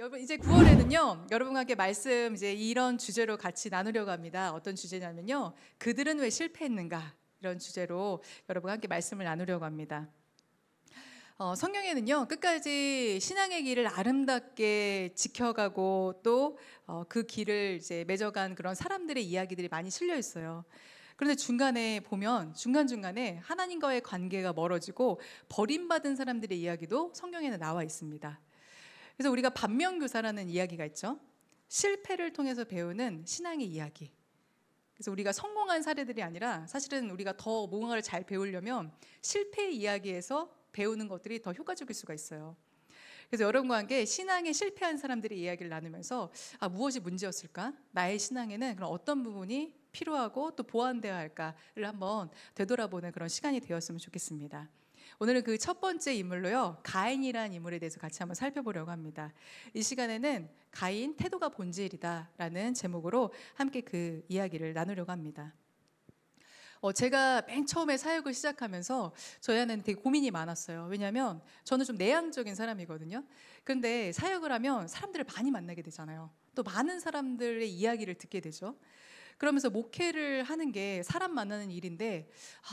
여러분 이제 9월에는요 여러분과 함께 말씀 이제 이런 주제로 같이 나누려고 합니다. 어떤 주제냐면요, 그들은 왜 실패했는가, 이런 주제로 여러분과 함께 말씀을 나누려고 합니다. 성경에는요 끝까지 신앙의 길을 아름답게 지켜가고 또 그 길을 이제 맺어간 그런 사람들의 이야기들이 많이 실려 있어요. 그런데 중간에 보면 중간중간에 하나님과의 관계가 멀어지고 버림받은 사람들의 이야기도 성경에는 나와 있습니다. 그래서 우리가 반면교사라는 이야기가 있죠. 실패를 통해서 배우는 신앙의 이야기. 그래서 우리가 성공한 사례들이 아니라 사실은 우리가 더 무언가를 잘 배우려면 실패의 이야기에서 배우는 것들이 더 효과적일 수가 있어요. 그래서 여러분과 함께 신앙에 실패한 사람들의 이야기를 나누면서 무엇이 문제였을까? 나의 신앙에는 그런 어떤 부분이 필요하고 또 보완되어야 할까를 한번 되돌아보는 그런 시간이 되었으면 좋겠습니다. 오늘은 그 첫 번째 인물로요, 가인이라는 인물에 대해서 같이 한번 살펴보려고 합니다. 이 시간에는 가인 태도가 본질이다라는 제목으로 함께 그 이야기를 나누려고 합니다. 제가 맨 처음에 사역을 시작하면서 저희 안에는 되게 고민이 많았어요. 왜냐하면 저는 좀 내향적인 사람이거든요. 그런데 사역을 하면 사람들을 많이 만나게 되잖아요. 또 많은 사람들의 이야기를 듣게 되죠. 그러면서 목회를 하는 게 사람 만나는 일인데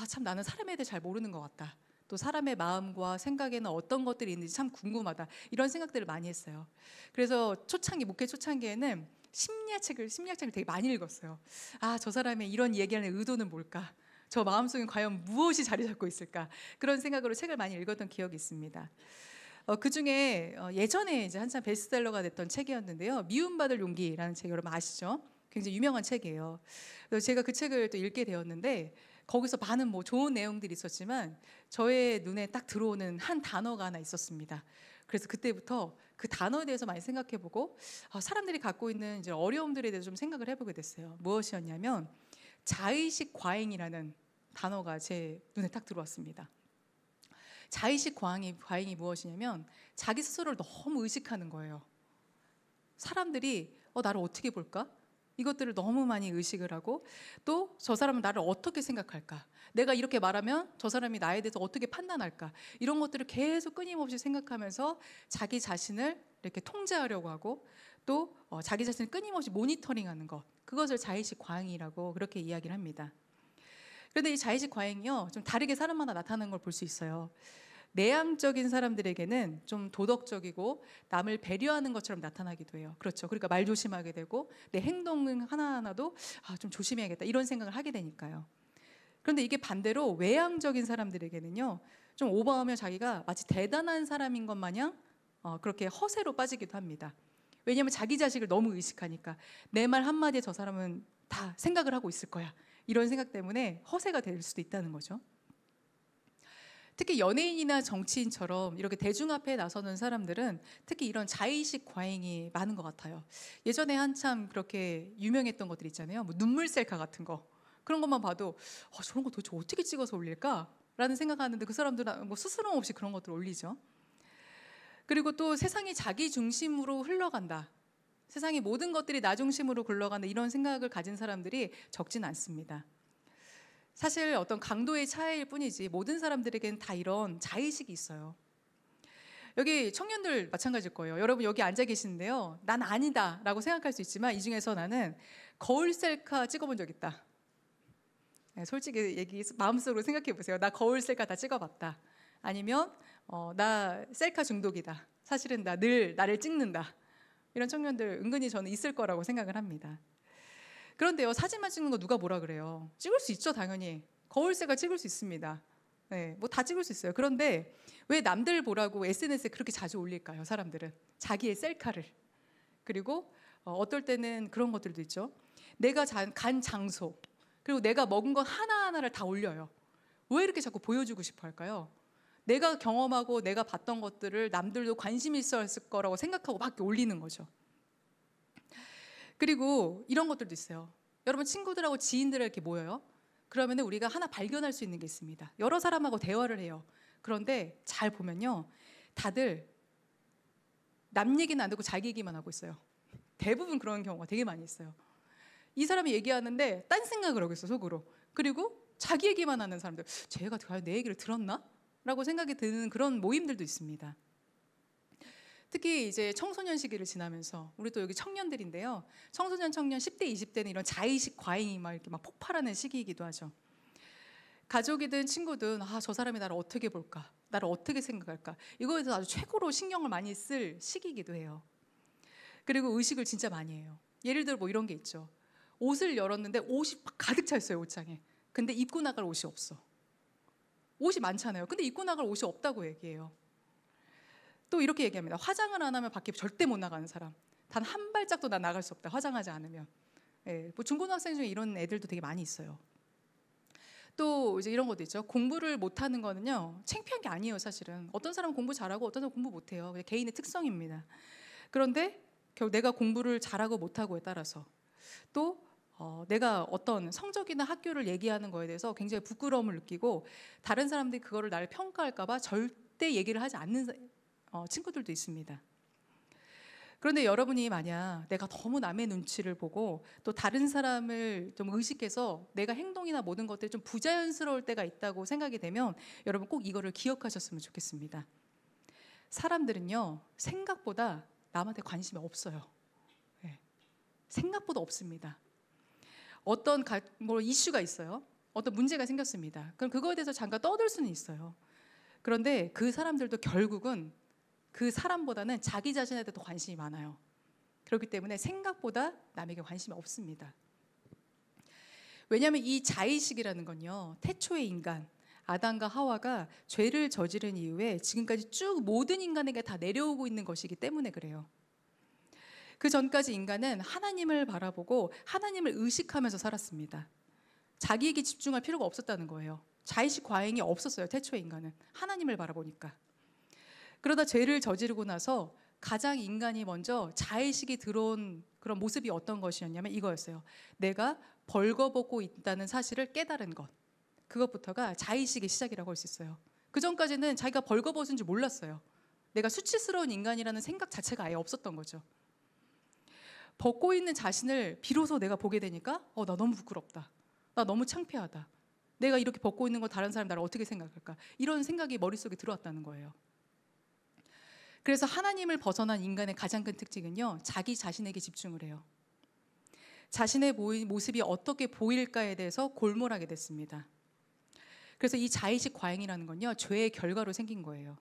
참 나는 사람에 대해 잘 모르는 것 같다. 또 사람의 마음과 생각에는 어떤 것들이 있는지 참 궁금하다. 이런 생각들을 많이 했어요. 그래서 목회 초창기에는 심리학책을 되게 많이 읽었어요. 저 사람의 이런 얘기하는 의도는 뭘까? 저 마음속에 과연 무엇이 자리 잡고 있을까? 그런 생각으로 책을 많이 읽었던 기억이 있습니다. 그 중에 예전에 이제 한참 베스트셀러가 됐던 책이었는데요. 미움받을 용기라는 책, 여러분 아시죠? 굉장히 유명한 책이에요. 그래서 제가 그 책을 또 읽게 되었는데 거기서 많은 좋은 내용들이 있었지만 저의 눈에 딱 들어오는 한 단어가 하나 있었습니다. 그래서 그때부터 그 단어에 대해서 많이 생각해보고 사람들이 갖고 있는 이제 어려움들에 대해서 좀 생각을 해보게 됐어요. 무엇이었냐면 자의식 과잉이라는 단어가 제 눈에 딱 들어왔습니다. 자의식 과잉이 무엇이냐면 자기 스스로를 너무 의식하는 거예요. 사람들이 나를 어떻게 볼까? 이것들을 너무 많이 의식을 하고 또 저 사람은 나를 어떻게 생각할까? 내가 이렇게 말하면 저 사람이 나에 대해서 어떻게 판단할까? 이런 것들을 계속 끊임없이 생각하면서 자기 자신을 이렇게 통제하려고 하고 또 자기 자신을 끊임없이 모니터링하는 것, 그것을 자의식 과잉이라고 그렇게 이야기를 합니다. 그런데 이 자의식 과잉이요 좀 다르게 사람마다 나타나는 걸 볼 수 있어요. 내향적인 사람들에게는 좀 도덕적이고 남을 배려하는 것처럼 나타나기도 해요. 그렇죠. 그러니까 말 조심하게 되고 내 행동 하나하나도 좀 조심해야겠다 이런 생각을 하게 되니까요. 그런데 이게 반대로 외향적인 사람들에게는요 좀 오버하면 자기가 마치 대단한 사람인 것 마냥 그렇게 허세로 빠지기도 합니다. 왜냐하면 자기 자식을 너무 의식하니까 내 말 한마디에 저 사람은 다 생각을 하고 있을 거야, 이런 생각 때문에 허세가 될 수도 있다는 거죠. 특히 연예인이나 정치인처럼 이렇게 대중 앞에 나서는 사람들은 특히 이런 자의식 과잉이 많은 것 같아요. 예전에 한참 그렇게 유명했던 것들 있잖아요. 눈물 셀카 같은 거, 그런 것만 봐도 저런 거 도대체 어떻게 찍어서 올릴까? 라는 생각하는데 그 사람들은 스스럼 없이 그런 것들을 올리죠. 그리고 또 세상이 자기 중심으로 흘러간다, 세상의 모든 것들이 나 중심으로 굴러간다, 이런 생각을 가진 사람들이 적진 않습니다. 사실 어떤 강도의 차이일 뿐이지 모든 사람들에게는 다 이런 자의식이 있어요. 여기 청년들 마찬가지일 거예요. 여러분 여기 앉아 계시는데요, 난 아니다 라고 생각할 수 있지만 이 중에서 나는 거울 셀카 찍어본 적 있다. 솔직히 마음속으로 생각해 보세요. 나 거울 셀카 다 찍어봤다. 아니면 나 셀카 중독이다. 사실은 나 늘 나를 찍는다. 이런 청년들 은근히 저는 있을 거라고 생각을 합니다. 그런데요, 사진만 찍는 거 누가 뭐라 그래요? 찍을 수 있죠, 당연히. 거울 셀카 찍을 수 있습니다. 네, 다 찍을 수 있어요. 그런데 왜 남들 보라고 SNS에 그렇게 자주 올릴까요, 사람들은? 자기의 셀카를. 그리고 어떨 때는 그런 것들도 있죠. 내가 간 장소, 그리고 내가 먹은 것 하나하나를 다 올려요. 왜 이렇게 자꾸 보여주고 싶어 할까요? 내가 경험하고 내가 봤던 것들을 남들도 관심이 있었을 거라고 생각하고 막 올리는 거죠. 그리고 이런 것들도 있어요. 여러분 친구들하고 지인들 이렇게 모여요. 그러면 우리가 하나 발견할 수 있는 게 있습니다. 여러 사람하고 대화를 해요. 그런데 잘 보면요, 다들 남 얘기는 안 듣고 자기 얘기만 하고 있어요. 대부분 그런 경우가 되게 많이 있어요. 이 사람이 얘기하는데 딴 생각을 하고 있어, 속으로. 그리고 자기 얘기만 하는 사람들, 쟤가 과연 내 얘기를 들었나? 라고 생각이 드는 그런 모임들도 있습니다. 특히 이제 청소년 시기를 지나면서 우리 또 여기 청년들인데요. 청소년, 청년 10대, 20대는 이런 자의식 과잉이 막 이렇게 막 폭발하는 시기이기도 하죠. 가족이든 친구든 저 사람이 나를 어떻게 볼까? 나를 어떻게 생각할까? 이거에 대해서 아주 최고로 신경을 많이 쓸 시기이기도 해요. 그리고 의식을 진짜 많이 해요. 예를 들어 뭐 이런 게 있죠. 옷을 열었는데 옷이 가득 차 있어요, 옷장에. 근데 입고 나갈 옷이 없어. 옷이 많잖아요. 근데 입고 나갈 옷이 없다고 얘기해요. 또 이렇게 얘기합니다. 화장을 안 하면 밖에 절대 못 나가는 사람. 단 한 발짝도 난 나갈 수 없다. 화장하지 않으면. 예, 뭐 중고등학생 중에 이런 애들도 되게 많이 있어요. 또 이제 이런 것도 있죠. 공부를 못하는 거는요, 창피한 게 아니에요, 사실은. 어떤 사람은 공부 잘하고 어떤 사람은 공부 못해요. 그냥 개인의 특성입니다. 그런데 결국 내가 공부를 잘하고 못하고에 따라서 또 내가 어떤 성적이나 학교를 얘기하는 거에 대해서 굉장히 부끄러움을 느끼고 다른 사람들이 그거를 나를 평가할까 봐 절대 얘기를 하지 않는 친구들도 있습니다. 그런데 여러분이 만약 내가 너무 남의 눈치를 보고 또 다른 사람을 좀 의식해서 내가 행동이나 모든 것들이 좀 부자연스러울 때가 있다고 생각이 되면 여러분 꼭 이거를 기억하셨으면 좋겠습니다. 사람들은요, 생각보다 남한테 관심이 없어요. 네. 생각보다 없습니다. 어떤 뭐 이슈가 있어요. 어떤 문제가 생겼습니다. 그럼 그거에 대해서 잠깐 떠들 수는 있어요. 그런데 그 사람들도 결국은 그 사람보다는 자기 자신에 대해 더 관심이 많아요. 그렇기 때문에 생각보다 남에게 관심이 없습니다. 왜냐하면 이 자의식이라는 건요, 태초의 인간 아담과 하와가 죄를 저지른 이후에 지금까지 쭉 모든 인간에게 다 내려오고 있는 것이기 때문에 그래요. 그 전까지 인간은 하나님을 바라보고 하나님을 의식하면서 살았습니다. 자기에게 집중할 필요가 없었다는 거예요. 자의식 과잉이 없었어요. 태초의 인간은 하나님을 바라보니까. 그러다 죄를 저지르고 나서 가장 인간이 먼저 자의식이 들어온 그런 모습이 어떤 것이었냐면 이거였어요. 내가 벌거벗고 있다는 사실을 깨달은 것. 그것부터가 자의식의 시작이라고 할 수 있어요. 그 전까지는 자기가 벌거벗은 줄 몰랐어요. 내가 수치스러운 인간이라는 생각 자체가 아예 없었던 거죠. 벗고 있는 자신을 비로소 내가 보게 되니까 나 너무 부끄럽다. 나 너무 창피하다. 내가 이렇게 벗고 있는 거 다른 사람 나를 어떻게 생각할까? 이런 생각이 머릿속에 들어왔다는 거예요. 그래서 하나님을 벗어난 인간의 가장 큰 특징은요, 자기 자신에게 집중을 해요. 자신의 모습이 어떻게 보일까에 대해서 골몰하게 됐습니다. 그래서 이 자의식 과잉이라는 건요, 죄의 결과로 생긴 거예요.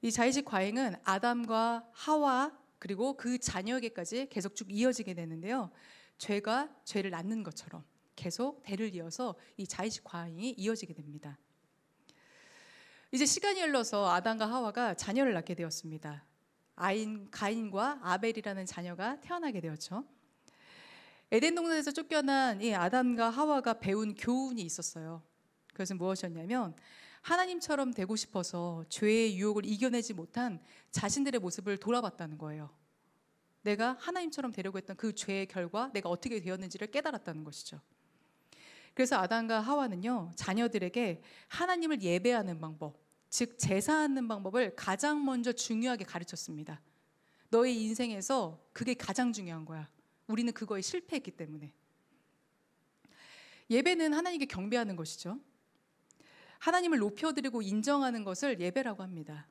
이 자의식 과잉은 아담과 하와 그리고 그 자녀에게까지 계속 쭉 이어지게 되는데요. 죄가 죄를 낳는 것처럼 계속 대를 이어서 이 자의식 과잉이 이어지게 됩니다. 이제 시간이 흘러서 아담과 하와가 자녀를 낳게 되었습니다. 가인과 아벨이라는 자녀가 태어나게 되었죠. 에덴 동산에서 쫓겨난 이 아담과 하와가 배운 교훈이 있었어요. 그것은 무엇이었냐면 하나님처럼 되고 싶어서 죄의 유혹을 이겨내지 못한 자신들의 모습을 돌아봤다는 거예요. 내가 하나님처럼 되려고 했던 그 죄의 결과 내가 어떻게 되었는지를 깨달았다는 것이죠. 그래서 아담과 하와는요, 자녀들에게 하나님을 예배하는 방법, 즉 제사하는 방법을 가장 먼저 중요하게 가르쳤습니다. 너의 인생에서 그게 가장 중요한 거야. 우리는 그거에 실패했기 때문에. 예배는 하나님께 경배하는 것이죠. 하나님을 높여드리고 인정하는 것을 예배라고 합니다.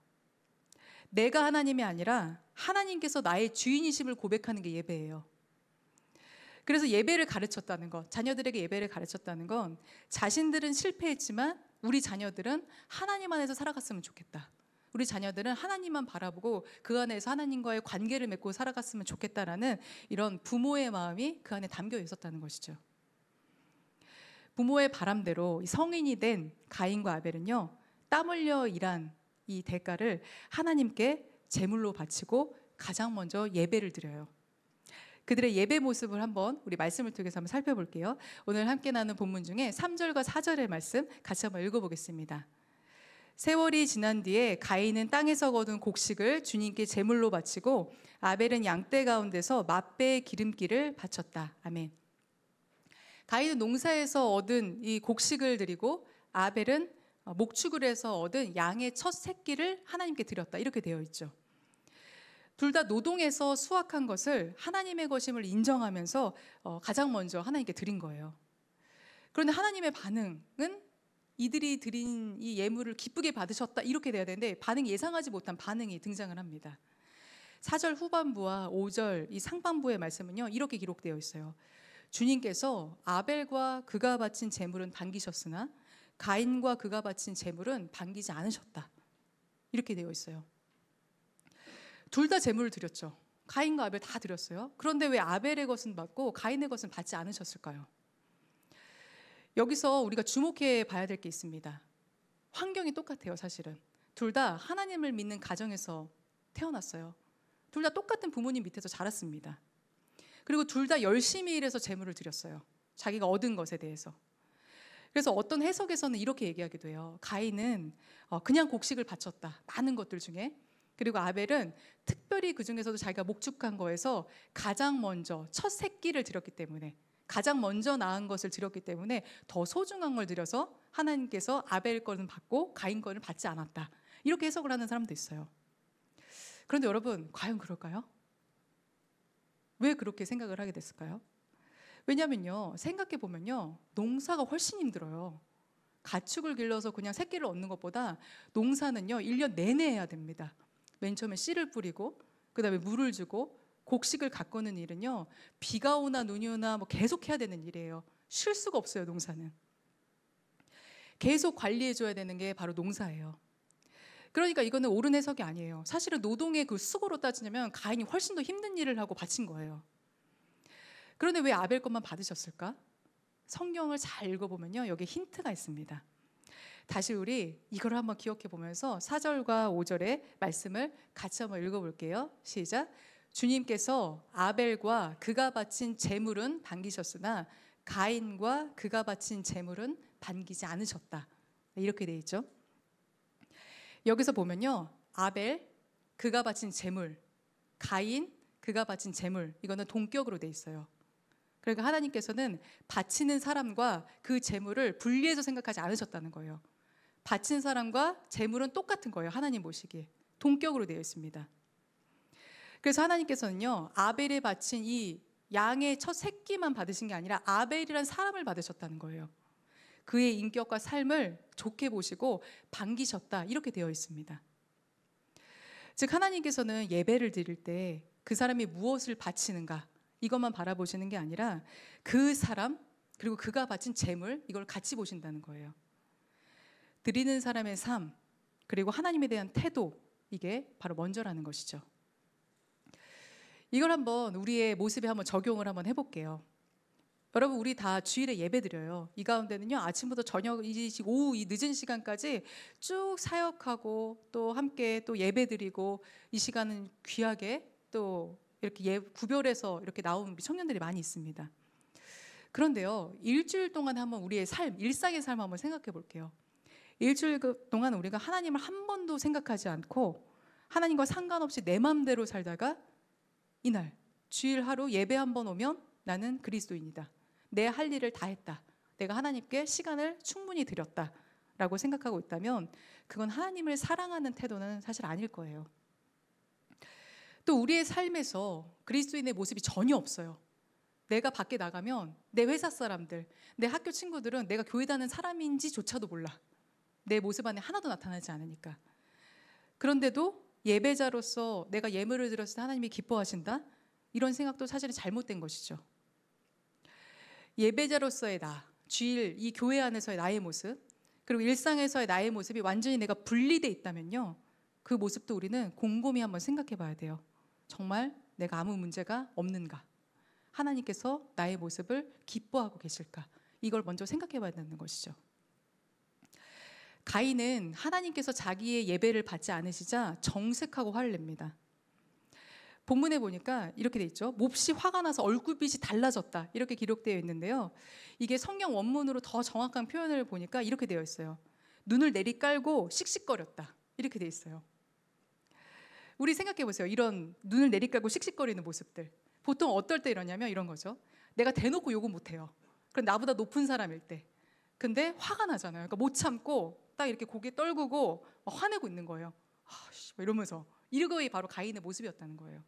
내가 하나님이 아니라 하나님께서 나의 주인이심을 고백하는 게 예배예요. 그래서 예배를 가르쳤다는 것, 자녀들에게 예배를 가르쳤다는 건 자신들은 실패했지만 우리 자녀들은 하나님 안에서 살아갔으면 좋겠다. 우리 자녀들은 하나님만 바라보고 그 안에서 하나님과의 관계를 맺고 살아갔으면 좋겠다라는 이런 부모의 마음이 그 안에 담겨 있었다는 것이죠. 부모의 바람대로 성인이 된 가인과 아벨은요, 땀 흘려 일한 이 대가를 하나님께 제물로 바치고 가장 먼저 예배를 드려요. 그들의 예배 모습을 한번 우리 말씀을 통해서 한번 살펴볼게요. 오늘 함께 나눈 본문 중에 3절과 4절의 말씀 같이 한번 읽어보겠습니다. 세월이 지난 뒤에 가인은 땅에서 거둔 곡식을 주님께 제물로 바치고 아벨은 양떼 가운데서 맛배의 기름기를 바쳤다. 아멘. 가인은 농사에서 얻은 이 곡식을 드리고 아벨은 목축을 해서 얻은 양의 첫 새끼를 하나님께 드렸다. 이렇게 되어 있죠. 둘 다 노동해서 수확한 것을 하나님의 것임을 인정하면서 가장 먼저 하나님께 드린 거예요. 그런데 하나님의 반응은 이들이 드린 이 예물을 기쁘게 받으셨다 이렇게 돼야 되는데 반응이 예상하지 못한 반응이 등장을 합니다. 4절 후반부와 5절 이 상반부의 말씀은요 이렇게 기록되어 있어요. 주님께서 아벨과 그가 바친 제물은 반기셨으나 가인과 그가 바친 제물은 반기지 않으셨다 이렇게 되어 있어요. 둘 다 제물을 드렸죠. 가인과 아벨 다 드렸어요. 그런데 왜 아벨의 것은 받고 가인의 것은 받지 않으셨을까요? 여기서 우리가 주목해 봐야 될 게 있습니다. 환경이 똑같아요. 사실은 둘 다 하나님을 믿는 가정에서 태어났어요. 둘 다 똑같은 부모님 밑에서 자랐습니다. 그리고 둘 다 열심히 일해서 제물을 드렸어요. 자기가 얻은 것에 대해서. 그래서 어떤 해석에서는 이렇게 얘기하기도 해요. 가인은 그냥 곡식을 바쳤다. 많은 것들 중에. 그리고 아벨은 특별히 그 중에서도 자기가 목축한 거에서 가장 먼저 첫 새끼를 드렸기 때문에 가장 먼저 낳은 것을 드렸기 때문에 더 소중한 걸 드려서 하나님께서 아벨 거는 받고 가인 거는 받지 않았다. 이렇게 해석을 하는 사람도 있어요. 그런데 여러분 과연 그럴까요? 왜 그렇게 생각을 하게 됐을까요? 왜냐면요 생각해 보면요 농사가 훨씬 힘들어요. 가축을 길러서 그냥 새끼를 얻는 것보다 농사는요 1년 내내 해야 됩니다. 맨 처음에 씨를 뿌리고 그다음에 물을 주고 곡식을 가꾸는 일은요 비가 오나 눈이 오나 뭐 계속 해야 되는 일이에요. 쉴 수가 없어요. 농사는 계속 관리해 줘야 되는 게 바로 농사예요. 그러니까 이거는 옳은 해석이 아니에요. 사실은 노동의 그 수고로 따지면 가인이 훨씬 더 힘든 일을 하고 바친 거예요. 그런데 왜 아벨 것만 받으셨을까? 성경을 잘 읽어보면요 여기 힌트가 있습니다. 다시 우리 이걸 한번 기억해 보면서 4절과 5절의 말씀을 같이 한번 읽어볼게요. 시작. 주님께서 아벨과 그가 바친 제물은 반기셨으나 가인과 그가 바친 제물은 반기지 않으셨다. 이렇게 돼 있죠. 여기서 보면요 아벨 그가 바친 제물, 가인 그가 바친 제물 이거는 동격으로 돼 있어요. 그러니까 하나님께서는 바치는 사람과 그 제물을 분리해서 생각하지 않으셨다는 거예요. 바친 사람과 제물은 똑같은 거예요. 하나님 보시기에 동격으로 되어 있습니다. 그래서 하나님께서는요 아벨에 바친 이 양의 첫 새끼만 받으신 게 아니라 아벨이란 사람을 받으셨다는 거예요. 그의 인격과 삶을 좋게 보시고 반기셨다 이렇게 되어 있습니다. 즉 하나님께서는 예배를 드릴 때 그 사람이 무엇을 바치는가 이것만 바라보시는 게 아니라 그 사람 그리고 그가 바친 제물 이걸 같이 보신다는 거예요. 드리는 사람의 삶 그리고 하나님에 대한 태도 이게 바로 먼저라는 것이죠. 이걸 한번 우리의 모습에 한번 적용을 한번 해볼게요. 여러분 우리 다 주일에 예배 드려요. 이 가운데는요 아침부터 저녁 오후 이 늦은 시간까지 쭉 사역하고 또 함께 또 예배 드리고 이 시간은 귀하게 또 이렇게 구별해서 이렇게 나온 우리 청년들이 많이 있습니다. 그런데요 일주일 동안 한번 우리의 삶 일상의 삶 한번 생각해 볼게요. 일주일 동안 우리가 하나님을 한 번도 생각하지 않고 하나님과 상관없이 내 마음대로 살다가 이날 주일 하루 예배 한 번 오면 나는 그리스도인이다. 내 할 일을 다 했다. 내가 하나님께 시간을 충분히 드렸다라고 생각하고 있다면 그건 하나님을 사랑하는 태도는 사실 아닐 거예요. 또 우리의 삶에서 그리스도인의 모습이 전혀 없어요. 내가 밖에 나가면 내 회사 사람들, 내 학교 친구들은 내가 교회 다니는 사람인지조차도 몰라. 내 모습 안에 하나도 나타나지 않으니까. 그런데도 예배자로서 내가 예물을 드렸을 때 하나님이 기뻐하신다? 이런 생각도 사실은 잘못된 것이죠. 예배자로서의 나, 주일 이 교회 안에서의 나의 모습, 그리고 일상에서의 나의 모습이 완전히 내가 분리돼 있다면요. 그 모습도 우리는 곰곰이 한번 생각해 봐야 돼요. 정말 내가 아무 문제가 없는가? 하나님께서 나의 모습을 기뻐하고 계실까? 이걸 먼저 생각해 봐야 되는 것이죠. 가인은 하나님께서 자기의 예배를 받지 않으시자 정색하고 화를 냅니다. 본문에 보니까 이렇게 돼 있죠. 몹시 화가 나서 얼굴빛이 달라졌다. 이렇게 기록되어 있는데요. 이게 성경 원문으로 더 정확한 표현을 보니까 이렇게 되어 있어요. 눈을 내리깔고 씩씩거렸다. 이렇게 되어 있어요. 우리 생각해 보세요. 이런 눈을 내리깔고 씩씩거리는 모습들. 보통 어떨 때 이러냐면 이런 거죠. 내가 대놓고 욕은 못해요. 그럼 나보다 높은 사람일 때. 근데 화가 나잖아요. 그러니까 못 참고 딱 이렇게 고개 떨구고 화내고 있는 거예요. 이러면서 이거이 바로 가인의 모습이었다는 거예요.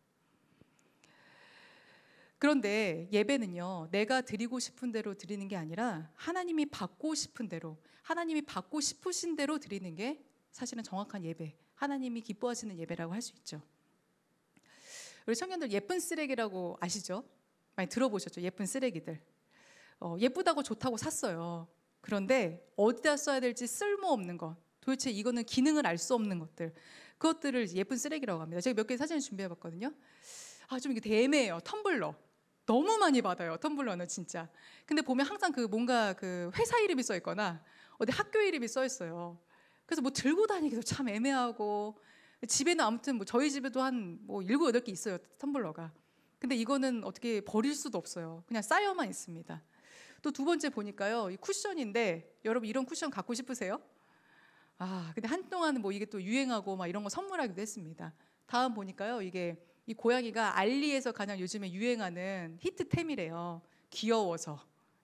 그런데 예배는요, 내가 드리고 싶은 대로 드리는 게 아니라 하나님이 받고 싶은 대로, 하나님이 받고 싶으신 대로 드리는 게 사실은 정확한 예배, 하나님이 기뻐하시는 예배라고 할 수 있죠. 우리 청년들 예쁜 쓰레기라고 아시죠? 많이 들어보셨죠? 예쁜 쓰레기들. 예쁘다고 좋다고 샀어요. 그런데 어디다 써야 될지 쓸모없는 것, 도대체 이거는 기능을 알 수 없는 것들, 그것들을 예쁜 쓰레기라고 합니다. 제가 몇 개 사진을 준비해봤거든요. 좀 이게 애매해요. 텀블러. 너무 많이 받아요. 텀블러는 진짜. 근데 보면 항상 뭔가 회사 이름이 써 있거나 어디 학교 이름이 써 있어요. 그래서 뭐 들고 다니기도 참 애매하고, 집에는 아무튼 뭐 저희 집에도 한 7, 8개 있어요. 텀블러가. 근데 이거는 어떻게 버릴 수도 없어요. 그냥 쌓여만 있습니다. 또 두 번째 보니까요, 이 쿠션인데, 여러분 이런 쿠션 갖고 싶으세요? 근데 한동안은 뭐 이게 또 유행하고 막 이런 거 선물하기도 했습니다. 다음 보니까요, 이 고양이가 알리에서 가장 요즘에 유행하는 히트템이래요. 귀여워서.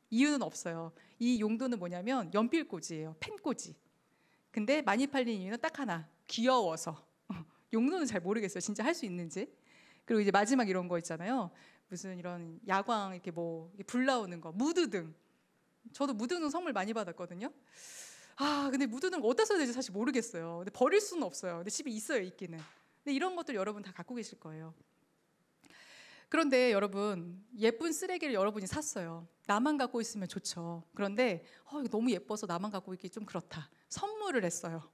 이유는 없어요. 이 용도는 뭐냐면 연필꽂이에요. 펜꽂이. 근데 많이 팔리는 이유는 딱 하나, 귀여워서. 용도는 잘 모르겠어요. 진짜 할 수 있는지. 그리고 이제 마지막 이런 거 있잖아요. 무슨 이런 야광 이렇게 불 나오는 거, 무드등. 저도 무드등 선물 많이 받았거든요. 근데 무드등 어디다 써야 될지 사실 모르겠어요. 근데 버릴 수는 없어요. 근데 집에 있어요, 있기는. 근데 이런 것들 여러분 다 갖고 계실 거예요. 그런데 여러분, 예쁜 쓰레기를 여러분이 샀어요. 나만 갖고 있으면 좋죠. 그런데 이거 너무 예뻐서 나만 갖고 있기 좀 그렇다. 선물을 했어요.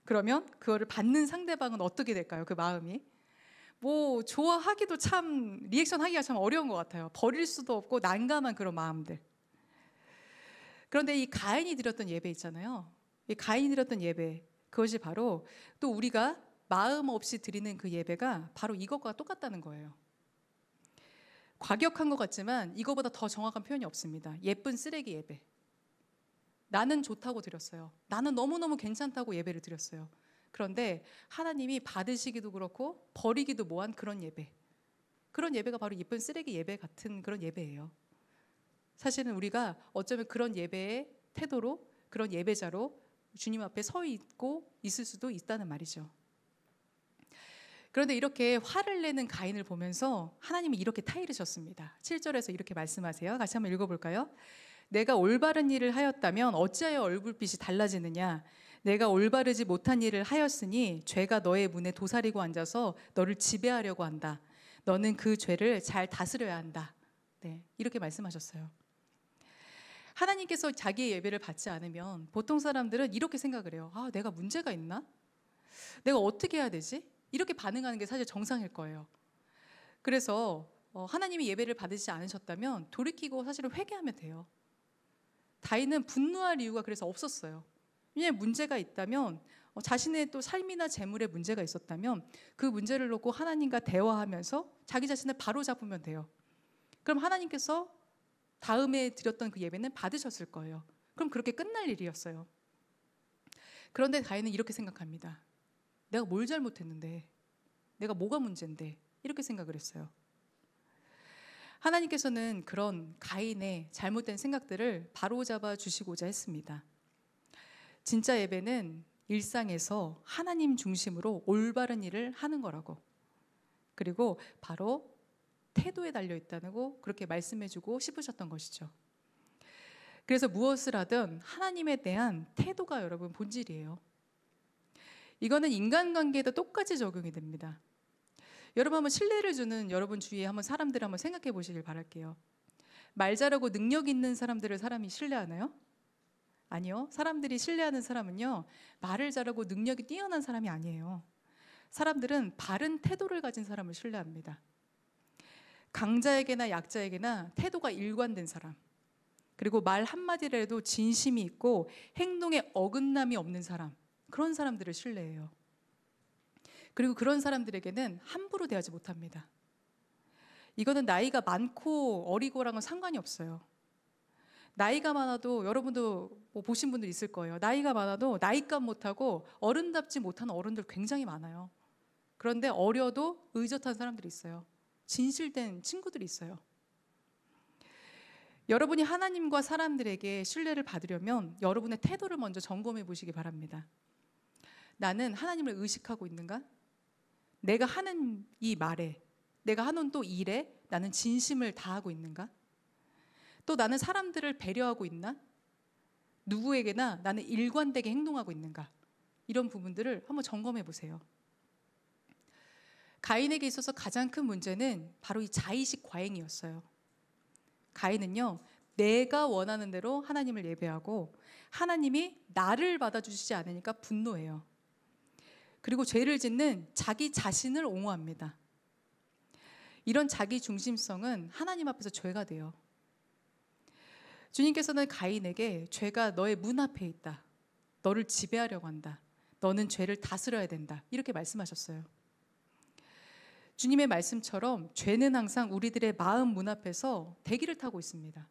그러면 그거를 받는 상대방은 어떻게 될까요? 그 마음이. 뭐 좋아하기도 참, 리액션 하기가 참 어려운 것 같아요. 버릴 수도 없고 난감한 그런 마음들. 그런데 이 가인이 드렸던 예배 있잖아요. 이 가인이 드렸던 예배, 그것이 바로 또 우리가 마음 없이 드리는 그 예배가 바로 이것과 똑같다는 거예요. 과격한 것 같지만 이거보다 더 정확한 표현이 없습니다. 예쁜 쓰레기 예배. 나는 좋다고 드렸어요. 나는 너무너무 괜찮다고 예배를 드렸어요. 그런데 하나님이 받으시기도 그렇고 버리기도 뭐한 그런 예배. 그런 예배가 바로 예쁜 쓰레기 예배 같은 그런 예배예요. 사실은 우리가 어쩌면 그런 예배의 태도로, 그런 예배자로 주님 앞에 서 있고 있을 수도 있다는 말이죠. 그런데 이렇게 화를 내는 가인을 보면서 하나님이 이렇게 타이르셨습니다. 7절에서 이렇게 말씀하세요. 같이 한번 읽어볼까요? 내가 올바른 일을 하였다면 어찌하여 얼굴빛이 달라지느냐? 내가 올바르지 못한 일을 하였으니 죄가 너의 문에 도사리고 앉아서 너를 지배하려고 한다. 너는 그 죄를 잘 다스려야 한다. 네, 이렇게 말씀하셨어요. 하나님께서 자기의 예배를 받지 않으면 보통 사람들은 이렇게 생각을 해요. 내가 문제가 있나? 내가 어떻게 해야 되지? 이렇게 반응하는 게 사실 정상일 거예요. 그래서 하나님이 예배를 받으시지 않으셨다면 돌이키고 사실은 회개하면 돼요. 다윗은 분노할 이유가 그래서 없었어요. 왜냐하면 문제가 있다면, 자신의 또 삶이나 재물에 문제가 있었다면 그 문제를 놓고 하나님과 대화하면서 자기 자신을 바로잡으면 돼요. 그럼 하나님께서 다음에 드렸던 그 예배는 받으셨을 거예요. 그럼 그렇게 끝날 일이었어요. 그런데 다윗은 이렇게 생각합니다. 내가 뭘 잘못했는데, 내가 뭐가 문제인데, 이렇게 생각을 했어요. 하나님께서는 그런 가인의 잘못된 생각들을 바로잡아 주시고자 했습니다. 진짜 예배는 일상에서 하나님 중심으로 올바른 일을 하는 거라고, 그리고 바로 태도에 달려 있다고 그렇게 말씀해주고 싶으셨던 것이죠. 그래서 무엇을 하든 하나님에 대한 태도가 여러분 본질이에요. 이거는 인간관계에도 똑같이 적용이 됩니다. 여러분 한번 신뢰를 주는 여러분 주위에 한번 사람들을 한번 생각해 보시길 바랄게요. 말 잘하고 능력 있는 사람들을 사람이 신뢰하나요? 아니요. 사람들이 신뢰하는 사람은요, 말을 잘하고 능력이 뛰어난 사람이 아니에요. 사람들은 바른 태도를 가진 사람을 신뢰합니다. 강자에게나 약자에게나 태도가 일관된 사람, 그리고 말 한마디라도 진심이 있고 행동에 어긋남이 없는 사람, 그런 사람들을 신뢰해요. 그리고 그런 사람들에게는 함부로 대하지 못합니다. 이거는 나이가 많고 어리고랑은 상관이 없어요. 나이가 많아도, 여러분도 뭐 보신 분들 있을 거예요. 나이가 많아도 나이값 못하고 어른답지 못한 어른들 굉장히 많아요. 그런데 어려도 의젓한 사람들이 있어요. 진실된 친구들이 있어요. 여러분이 하나님과 사람들에게 신뢰를 받으려면 여러분의 태도를 먼저 점검해 보시기 바랍니다. 나는 하나님을 의식하고 있는가? 내가 하는 이 말에, 내가 하는 또 일에 나는 진심을 다하고 있는가? 또 나는 사람들을 배려하고 있나? 누구에게나 나는 일관되게 행동하고 있는가? 이런 부분들을 한번 점검해 보세요. 가인에게 있어서 가장 큰 문제는 바로 이 자의식 과잉이었어요. 가인은요, 내가 원하는 대로 하나님을 예배하고 하나님이 나를 받아주시지 않으니까 분노해요. 그리고 죄를 짓는 자기 자신을 옹호합니다. 이런 자기 중심성은 하나님 앞에서 죄가 돼요. 주님께서는 가인에게 죄가 너의 문 앞에 있다. 너를 지배하려고 한다. 너는 죄를 다스려야 된다. 이렇게 말씀하셨어요. 주님의 말씀처럼 죄는 항상 우리들의 마음 문 앞에서 대기를 타고 있습니다.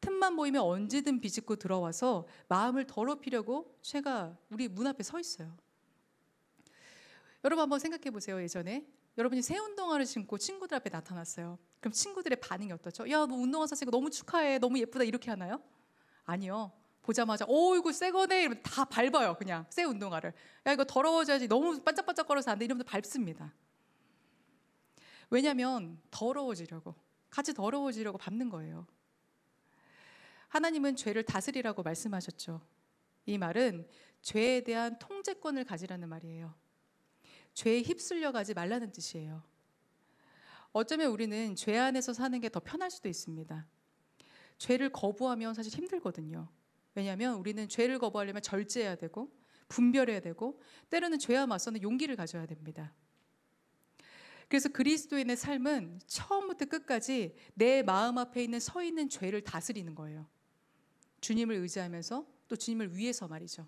틈만 보이면 언제든 비집고 들어와서 마음을 더럽히려고 죄가 우리 문 앞에 서 있어요. 여러분 한번 생각해 보세요. 예전에 여러분이 새 운동화를 신고 친구들 앞에 나타났어요. 그럼 친구들의 반응이 어떻죠? 야, 너 운동화 샀으니까 너무 축하해. 너무 예쁘다. 이렇게 하나요? 아니요. 보자마자 이거 새 거네. 이러면 다 밟아요. 그냥 새 운동화를. 야, 이거 더러워져야지. 너무 반짝반짝거려서 안 돼. 이러면서 밟습니다. 왜냐하면 더러워지려고, 같이 더러워지려고 밟는 거예요. 하나님은 죄를 다스리라고 말씀하셨죠. 이 말은 죄에 대한 통제권을 가지라는 말이에요. 죄에 휩쓸려 가지 말라는 뜻이에요. 어쩌면 우리는 죄 안에서 사는 게 더 편할 수도 있습니다. 죄를 거부하면 사실 힘들거든요. 왜냐하면 우리는 죄를 거부하려면 절제해야 되고 분별해야 되고 때로는 죄와 맞서는 용기를 가져야 됩니다. 그래서 그리스도인의 삶은 처음부터 끝까지 내 마음 앞에 서 있는 죄를 다스리는 거예요. 주님을 의지하면서 또 주님을 위해서 말이죠.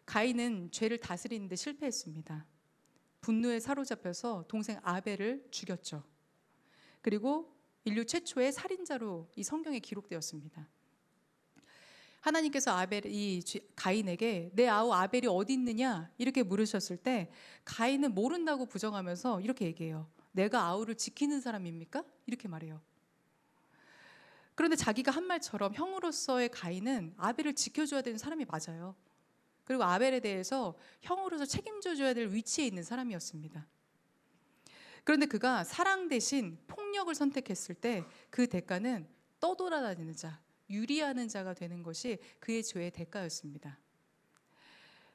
가인은 죄를 다스리는데 실패했습니다. 분노에 사로잡혀서 동생 아벨을 죽였죠. 그리고 인류 최초의 살인자로 이 성경에 기록되었습니다. 하나님께서 가인에게 내 아우 아벨이 어디 있느냐 이렇게 물으셨을 때 가인은 모른다고 부정하면서 이렇게 얘기해요. 내가 아우를 지키는 사람입니까? 이렇게 말해요. 그런데 자기가 한 말처럼 형으로서의 가인은 아벨을 지켜줘야 되는 사람이 맞아요. 그리고 아벨에 대해서 형으로서 책임져 줘야 될 위치에 있는 사람이었습니다. 그런데 그가 사랑 대신 폭력을 선택했을 때 그 대가는 떠돌아다니는 자, 유리하는 자가 되는 것이 그의 죄의 대가였습니다.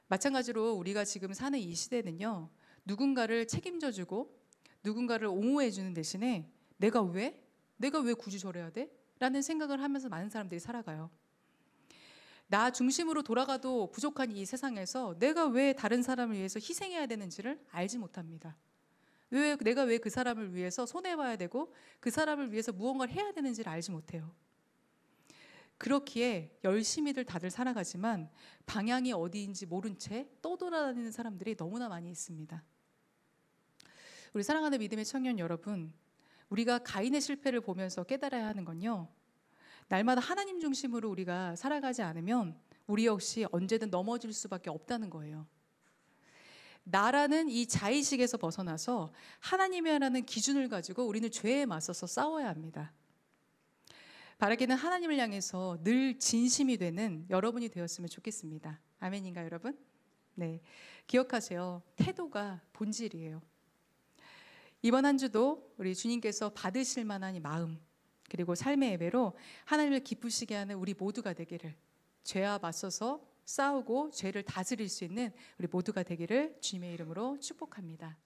마찬가지로 우리가 지금 사는 이 시대는요, 누군가를 책임져 주고 누군가를 옹호해 주는 대신에 내가 왜 굳이 저래야 돼? 라는 생각을 하면서 많은 사람들이 살아가요. 나 중심으로 돌아가도 부족한 이 세상에서 내가 왜 다른 사람을 위해서 희생해야 되는지를 알지 못합니다. 내가 왜 그 사람을 위해서 손해봐야 되고 그 사람을 위해서 무언가를 해야 되는지를 알지 못해요. 그렇기에 열심히들 다들 살아가지만 방향이 어디인지 모른 채 떠돌아다니는 사람들이 너무나 많이 있습니다. 우리 사랑하는 믿음의 청년 여러분, 우리가 가인의 실패를 보면서 깨달아야 하는 건요, 날마다 하나님 중심으로 우리가 살아가지 않으면 우리 역시 언제든 넘어질 수밖에 없다는 거예요. 나라는 이 자의식에서 벗어나서 하나님이라는 기준을 가지고 우리는 죄에 맞서서 싸워야 합니다. 바라기는 하나님을 향해서 늘 진심이 되는 여러분이 되었으면 좋겠습니다. 아멘인가요, 여러분? 네, 기억하세요. 태도가 본질이에요. 이번 한 주도 우리 주님께서 받으실 만한 이 마음, 그리고 삶의 예배로 하나님을 기쁘시게 하는 우리 모두가 되기를, 죄와 맞서서 싸우고 죄를 다스릴 수 있는 우리 모두가 되기를 주님의 이름으로 축복합니다.